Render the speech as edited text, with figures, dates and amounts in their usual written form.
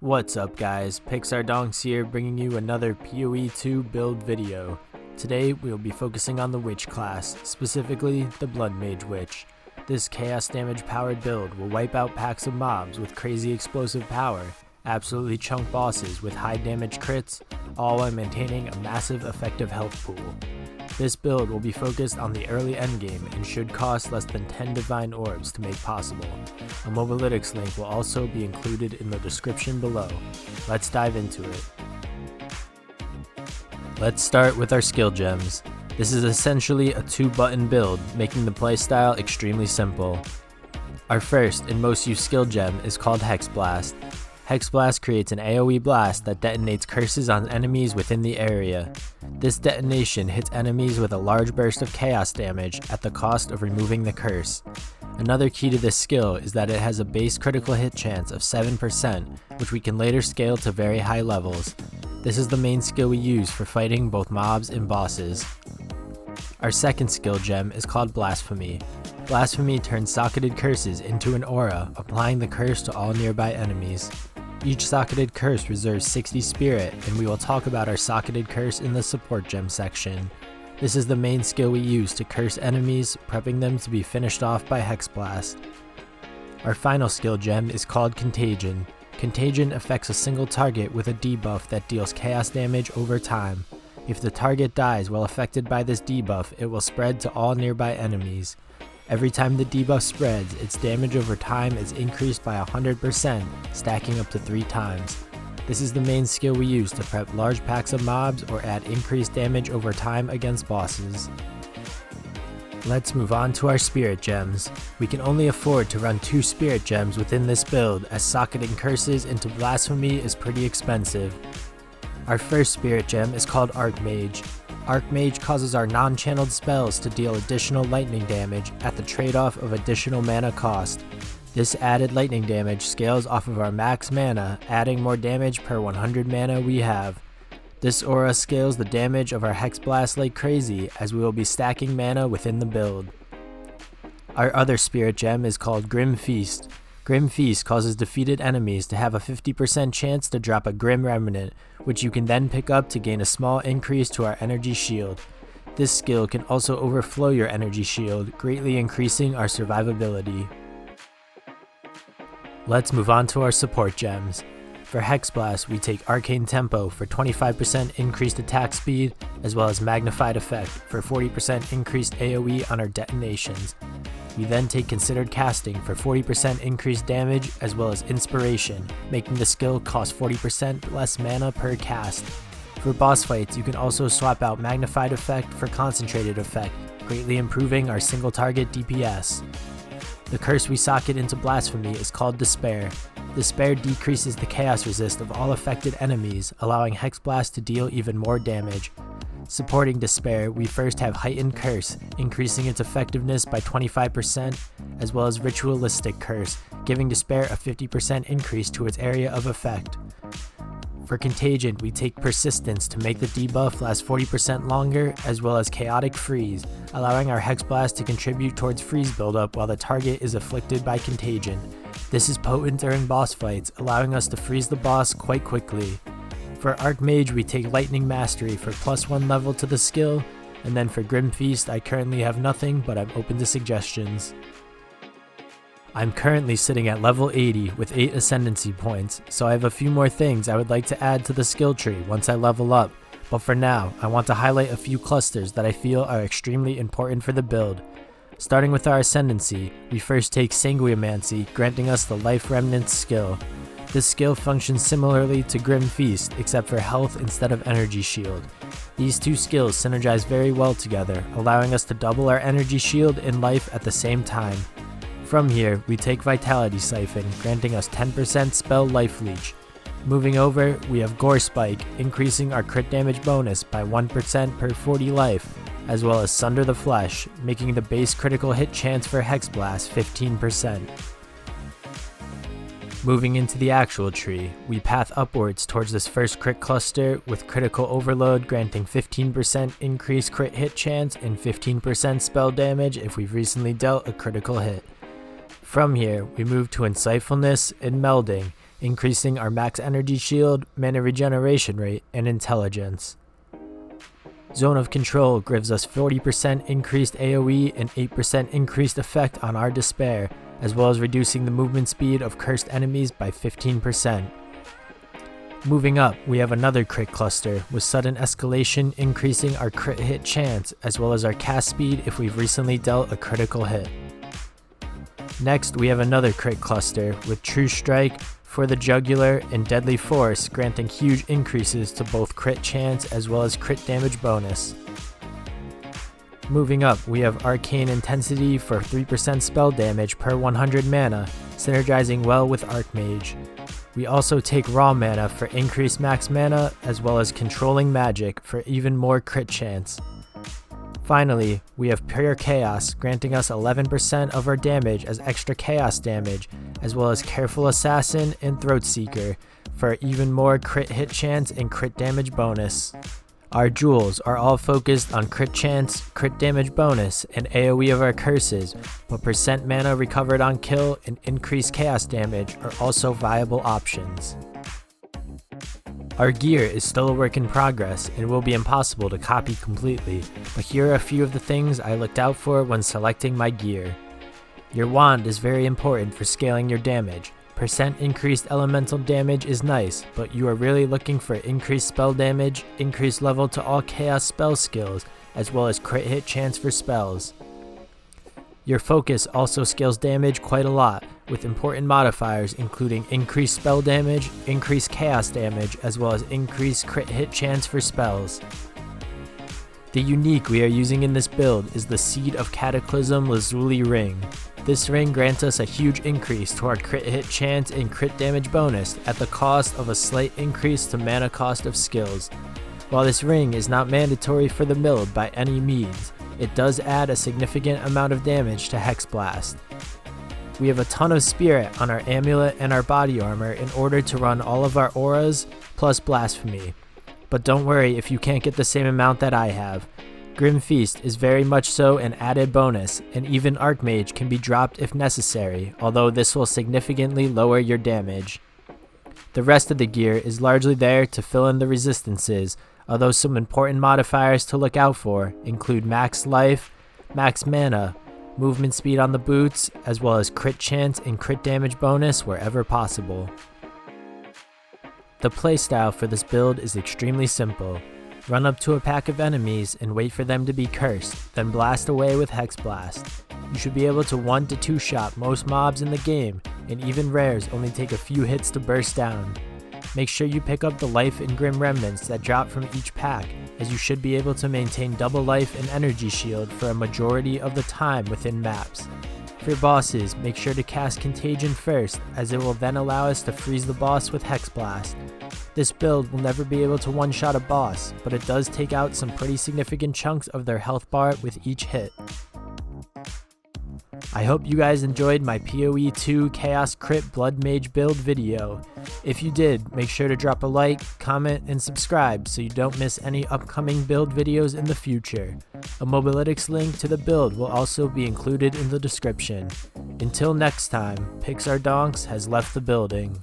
What's up guys, Pixardonks here bringing you another POE2 build video. Today we will be focusing on the Witch class, specifically the Blood Mage Witch. This chaos damage powered build will wipe out packs of mobs with crazy explosive power, absolutely chunk bosses with high damage crits, all while maintaining a massive effective health pool. This build will be focused on the early endgame and should cost less than 10 divine orbs to make possible. A mobalytics link will also be included in the description below. Let's dive into it. Let's start with our skill gems. This is essentially a 2-button build, making the playstyle extremely simple. Our first and most used skill gem is called Hex Blast. Hex Blast creates an AoE blast that detonates curses on enemies within the area. This detonation hits enemies with a large burst of chaos damage at the cost of removing the curse. Another key to this skill is that it has a base critical hit chance of 7%, which we can later scale to very high levels. This is the main skill we use for fighting both mobs and bosses. Our second skill gem is called Blasphemy. Blasphemy turns socketed curses into an aura, applying the curse to all nearby enemies. Each socketed curse reserves 60 spirit, and we will talk about our socketed curse in the support gem section. This is the main skill we use to curse enemies, prepping them to be finished off by Hex Blast. Our final skill gem is called Contagion. Contagion affects a single target with a debuff that deals chaos damage over time. If the target dies while affected by this debuff, it will spread to all nearby enemies. Every time the debuff spreads, its damage over time is increased by 100%, stacking up to 3 times. This is the main skill we use to prep large packs of mobs or add increased damage over time against bosses. Let's move on to our spirit gems. We can only afford to run 2 spirit gems within this build, as socketing curses into Blasphemy is pretty expensive. Our first spirit gem is called Archmage. Archmage causes our non-channeled spells to deal additional lightning damage at the trade-off of additional mana cost. This added lightning damage scales off of our max mana, adding more damage per 100 mana we have. This aura scales the damage of our Hex Blast like crazy, as we will be stacking mana within the build. Our other spirit gem is called Grim Feast. Grim Feast causes defeated enemies to have a 50% chance to drop a Grim Remnant, which you can then pick up to gain a small increase to our energy shield. This skill can also overflow your energy shield, greatly increasing our survivability. Let's move on to our support gems. For Hex Blast, we take Arcane Tempo for 25% increased attack speed, as well as Magnified Effect for 40% increased AoE on our detonations. We then take Considered Casting for 40% increased damage, as well as Inspiration, making the skill cost 40% less mana per cast. For boss fights, you can also swap out Magnified Effect for Concentrated Effect, greatly improving our single target DPS. The curse we socket into Blasphemy is called Despair. Despair decreases the chaos resist of all affected enemies, allowing Hex Blast to deal even more damage. Supporting Despair, we first have Heightened Curse, increasing its effectiveness by 25%, as well as Ritualistic Curse, giving Despair a 50% increase to its area of effect. For Contagion, we take Persistence to make the debuff last 40% longer, as well as Chaotic Freeze, allowing our Hex Blast to contribute towards freeze buildup while the target is afflicted by Contagion. This is potent during boss fights, allowing us to freeze the boss quite quickly. For Archmage, we take Lightning Mastery for +1 level to the skill, and then for Grim Feast, I currently have nothing, but I'm open to suggestions. I'm currently sitting at level 80 with 8 Ascendancy points, so I have a few more things I would like to add to the skill tree once I level up, but for now, I want to highlight a few clusters that I feel are extremely important for the build. Starting with our Ascendancy, we first take Sanguiomancy, granting us the Life Remnants skill. This skill functions similarly to Grim Feast, except for health instead of energy shield. These two skills synergize very well together, allowing us to double our energy shield and life at the same time. From here, we take Vitality Siphon, granting us 10% spell life leech. Moving over, we have Gore Spike, increasing our crit damage bonus by 1% per 40 life, as well as Sunder the Flesh, making the base critical hit chance for Hex Blast 15%. Moving into the actual tree, we path upwards towards this first crit cluster with Critical Overload granting 15% increased crit hit chance and 15% spell damage if we've recently dealt a critical hit. From here, we move to Insightfulness and Melding, increasing our max energy shield, mana regeneration rate, and intelligence. Zone of Control gives us 40% increased AoE and 8% increased effect on our despair, as well as reducing the movement speed of cursed enemies by 15%. Moving up, we have another crit cluster, with sudden escalation increasing our crit hit chance, as well as our cast speed if we've recently dealt a critical hit. Next, we have another crit cluster, with True Strike for the Jugular and Deadly Force, granting huge increases to both crit chance as well as crit damage bonus. Moving up, we have Arcane Intensity for 3% spell damage per 100 mana, synergizing well with Archmage. We also take Raw Mana for increased max mana, as well as Controlling Magic for even more crit chance. Finally, we have Pure Chaos, granting us 11% of our damage as extra chaos damage, as well as Careful Assassin and Throat Seeker for even more crit hit chance and crit damage bonus. Our jewels are all focused on crit chance, crit damage bonus, and AoE of our curses, but percent mana recovered on kill and increased chaos damage are also viable options. Our gear is still a work in progress and will be impossible to copy completely, but here are a few of the things I looked out for when selecting my gear. Your wand is very important for scaling your damage. Percent increased elemental damage is nice, but you are really looking for increased spell damage, increased level to all chaos spell skills, as well as crit hit chance for spells. Your focus also scales damage quite a lot, with important modifiers including increased spell damage, increased chaos damage, as well as increased crit hit chance for spells. The unique we are using in this build is the Seed of Cataclysm Lazuli Ring. This ring grants us a huge increase to our crit hit chance and crit damage bonus at the cost of a slight increase to mana cost of skills. While this ring is not mandatory for the build by any means, it does add a significant amount of damage to Hex Blast. We have a ton of spirit on our amulet and our body armor in order to run all of our auras plus blasphemy. But don't worry if you can't get the same amount that I have. Grim Feast is very much so an added bonus, and even Archmage can be dropped if necessary, although this will significantly lower your damage. The rest of the gear is largely there to fill in the resistances, although some important modifiers to look out for include max life, max mana, movement speed on the boots, as well as crit chance and crit damage bonus wherever possible. The playstyle for this build is extremely simple. Run up to a pack of enemies and wait for them to be cursed, then blast away with Hex Blast. You should be able to 1 to 2 shot most mobs in the game, and even rares only take a few hits to burst down. Make sure you pick up the life and grim remnants that drop from each pack, as you should be able to maintain double life and energy shield for a majority of the time within maps. For bosses, make sure to cast Contagion first, as it will then allow us to freeze the boss with Hex Blast. This build will never be able to one-shot a boss, but it does take out some pretty significant chunks of their health bar with each hit. I hope you guys enjoyed my POE2 Chaos Crit Blood Mage build video. If you did, make sure to drop a like, comment, and subscribe so you don't miss any upcoming build videos in the future. A Mobalytics link to the build will also be included in the description. Until next time, Pixar Donks has left the building.